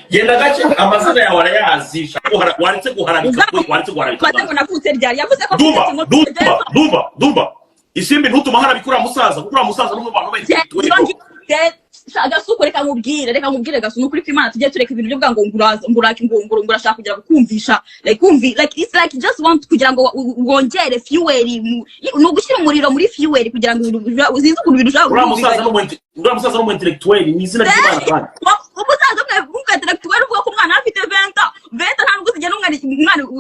genda gace amazina yawe arayazisha waretse guharabika ngo nakutse ryari yavuze ko Dumba Isimbi ntutuma harabikura musaza kuko musaza n'umwe bantu bari Kasuku reka nkubwire Kasuku kuri kw'Imana tujye tureka ibintu byo bwa ngo ngurashaka kugira gukumvisha like it's like just want kugira ngo wongere fuel no gushyira umuriro muri fuel kugira ngo uzinze ukuntu birushaka musaza no intellectuel ni izina ry'Imana kandi umusaza umwe intellectuel uvuga ko umwana afite 20 ntabwo uzigera umwana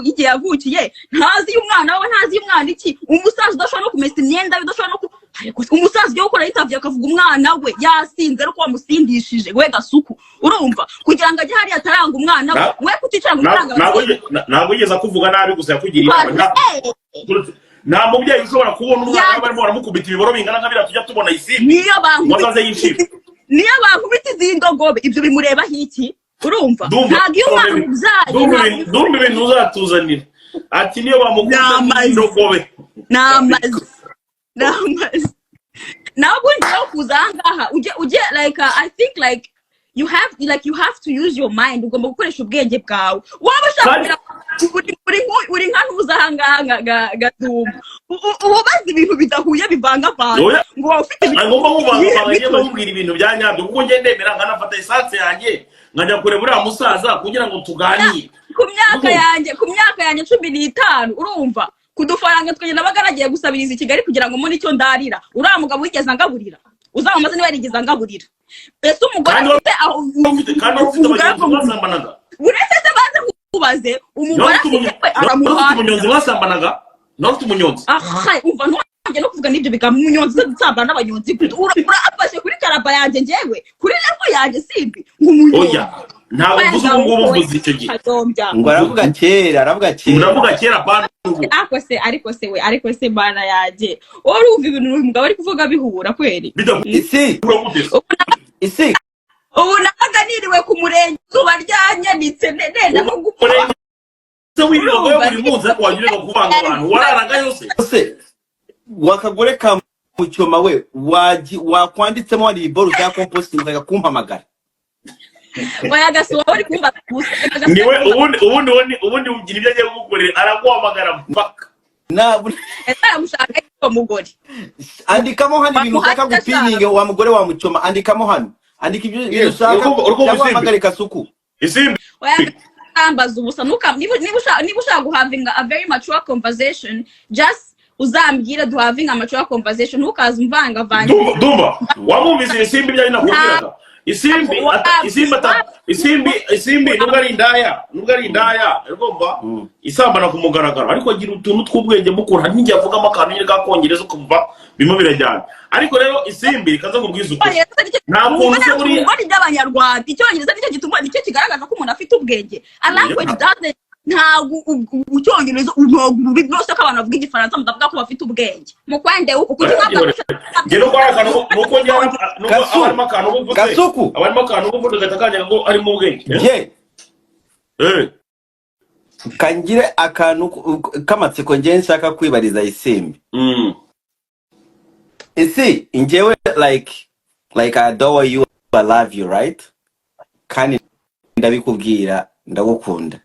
igihe yavukiye ntazi umwana we ntazi umwana iki umusaza udashobora no kumesa imyenda udashobora no umusaza yo gukora interview akavuga umwana we yasinze ariko wamusindishije we Kasuku urumva kugira ngo ajye hari ataranga umwana we kuticara gutanga ntabwo yigeza kuvuga nabi gusa yakugiriye nta mubyeyi ushobora kubona umwana barimo baramukubita ibiboro bingana nka biriya tujya tubona Isimbi niyo bankubita izindogobe ibyo bimureba hiki urumva ntabwo iyo umwana ubyaye Dumba ibintu uzatuzanira ati niyo bamukubita izindogobe n'amazi ntabwo ngiye kuzangaha uje like I think like you have to use your mind ugomba gukoresha ubwenge bwawe waba ushaka uri nka ntuzahanga Dumba ubaza ibintu bidahuye bivanga ngo ufite ngomba kubwira ibintu bya nyabyo kuko ngiye ndemera nkanafata esanse yanjye nkajya kure muri musaza kugira ngo tuganire ku myaka yanjye 15 urumva kudufaranga twagenda bagaragiye gusabiriza i Kigali kugira ngo muri cyo ndarira uriya mugabo wigeze ngaburira uzamaze niba yarigeze ngaburira ese umugore afite aho kandi ufite abagenzi basambanaga uretse se baze kubaze umugore afite aramuha umunyonzi basambanaga ufite umunyonzi umva nturange no kuvuga n'ibyo bigama umunyonzi nsambana n'abanyonzi urafashe kuri karaba yanjye njyewe kuri level yanjye Simbi nk'umunyonzi ntabwo mvuze ngo ubuvuzi icyo gihe ngo aravuga kera bana ariko se bana yaje urumva ibintu uyu mugabo ari kuvuga bihura kweri isi ubu naganiriwe ku murenge zuba ryanyanitse nenda no gukora so wibigo buri munsi wagira ngo kuvanga abantu wararaga yose wakagore ka mucyoma we wakwanditsemo ari iboro cya composting gakumpamagara oya Kasuku uri kumva niwe ubundi ugira ibyo agiye gukorera araguhamagara mpaka aramushaka ko mugore andikamo hano ibintu ushaka gupininga wa mugore wa mucyoma andikamo hano andika ibyo ushaka cyangwa Kasuku Isimbi oya ambaza ubusa niba ushaka guhaving a very mature conversation just uzambwira to having a mature conversation ukaza umvanga vanga Dumba wamumvise Isimbi byari nakubwiraga Isimbi nubwo ari indaya rwumva isambana ku mugaragaro ariko agira utuntu tw'ubwenge mukura ntigiye avugamo akantu nyine gakongereza ukumva bimo birajyana ariko rero Isimbi kaza kubwiza ukuri nta muntu se muri ry'abanyarwanda icyongereza nicyo gituma nicyo kigaragaza ko umuntu afite ubwenge a language doesn't ntago ucyongereza ububi bwose ko abantu bavuga igifaransa mudavuga ko bafite ubwenge mu kwende uko ngero kwarakana nuko njyana nuko abarimo akantu uvuze abarimo akantu uvuze gatakanya ngo ari mu bwenge kangire akantu kamatsiko ngiye nshaka kwibariza Isimbi isi njyewe like I adore you, I love you, right? Kandi ndabikubwira ndagukunda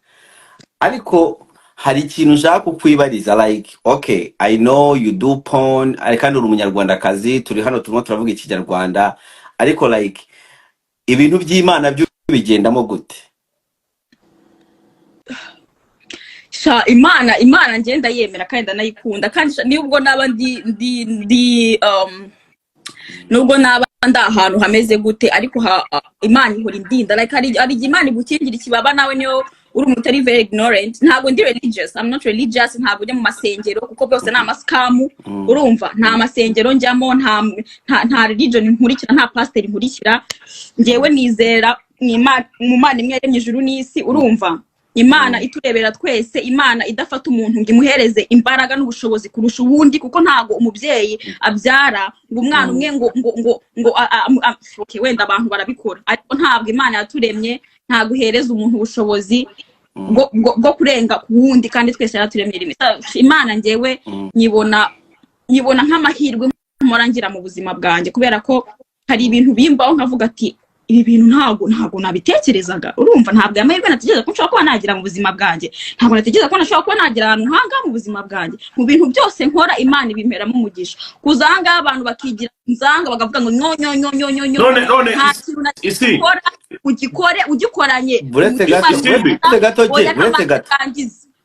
ariko hari ikintu nshaka kukwibariza like okay I know you do porn kandi uri umunyarwandakazi turi hano turimo turavuga ikinyarwanda ariko like ibintu by'Imana byo bigendamo gute Imana ngenda yemera kandi ndanayikunda kandi nubwo naba nubwo naba ahantu hameze gute ariko Imana ihora indinda like hari Imana igukingira ikibaba nawe niyo uri umutari very ignorant ntabwo ndi religious I'm not religious ntabwo njya mu masengero kuko byose na masikamu urumva nta masengero njyamo nta religion nkurikira nta pastor nkurikira ngewe nizera mu Mana imwe yaremye ijuru n'isi urumva Imana iturebera twese Imana idafata umuntu ngimuhereze imbaraga n'ubushobozi kurusha ubundi kuko ntago umubyeyi abyara ngo umwana umwe ngo okay wenda abantu barabikora ariko ntabwo Imana yaturemye ntago uhereza umuntu ubushobozi bwo kurenga ku wundi kandi twese yaturemye rimwe Imana ngewe nyibona nk'amahirwe mporangira mu buzima bwanjye kubera ko hari ibintu bimbaho nkavuga ati ibi bintu ntabwo nabitekerezaga urumva ntabwo yamahirwe natekereza ko nshobora kuba nagira mu buzima bwanjye ntabwo natekereza ko nashobora kuba nagira ahantu hanga mu buzima bwanjye mu bintu byose nkora Imana ibimperamo umugisha kuzanga abantu bakigira nzanga bagavuga ngo none ukora ugikoranye buretse gato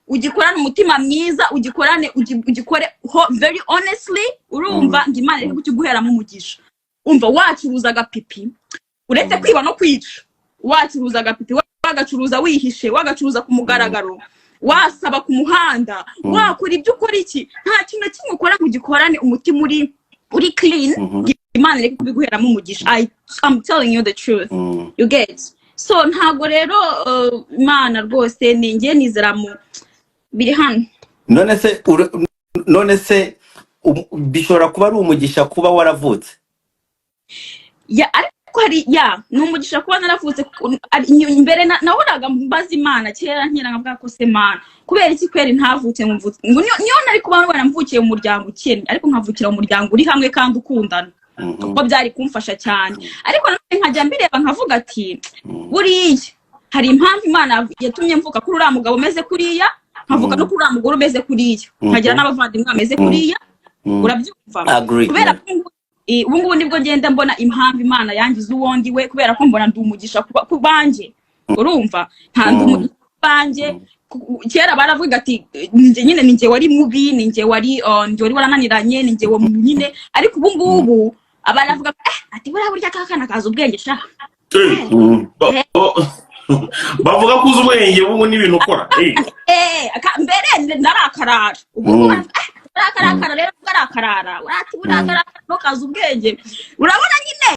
ugikorane umutima mwiza ugikore very honestly urumva ngo Imana iri kukiguheramo umugisha umva wacuruza agapipi uretse kwiba no kwica wacuruza agapipi wagacuruza wihishe wagacuruza ku mugaragaro wasaba ku muhanda wakora ibyo ukora iki nta kintu kimwe ukora ngo gikorane umutima uri clean Imana iri kubiguheramo umugisha I'm telling you the truth you get so ntago rero Imana rwose ningiye nizera mu biri hano none se bishobora kuba ari umugisha kuba waravutse ariko hari n'umugisha kuba naravutse imbere nahoraga mbaza Imana kera nkira nkavuga ko se Mana kubera iki kweri ntavutse mvutse niyo nari kuba naramvukiye mu muryango ukennye ariko nkavukira mu muryango uri hamwe kandi ukundana kuko byari kumfasha cyane ariko nkajya mbireba nkavuga ati buriya hari impamvu Imana yatumye mvuka kuri uriya mugabo umeze kuriya nkavuga no kuri uriya mugore umeze kuriya nkagira n'abavandimwe bameze kuriya urabyumva kubera ubu ngubu nibwo ngenda mbona impamvu Imana yangize uwondi we kubera ko mbona ndi umugisha ku banje urumva nta ndi umugisha ku banje kera baravuga ati ninjye wari mubi ninjye wari warananiranye ninjye wo nyine ariko ubu ngubu abaravuga ati burya kakana kaza ubwenge sha bavuga ko uzi ubwenge ubu n'ibintu ukora mbere narakarara ubu narakarara rero barakarara urati burakarara no kaza ubwenge urabona nyine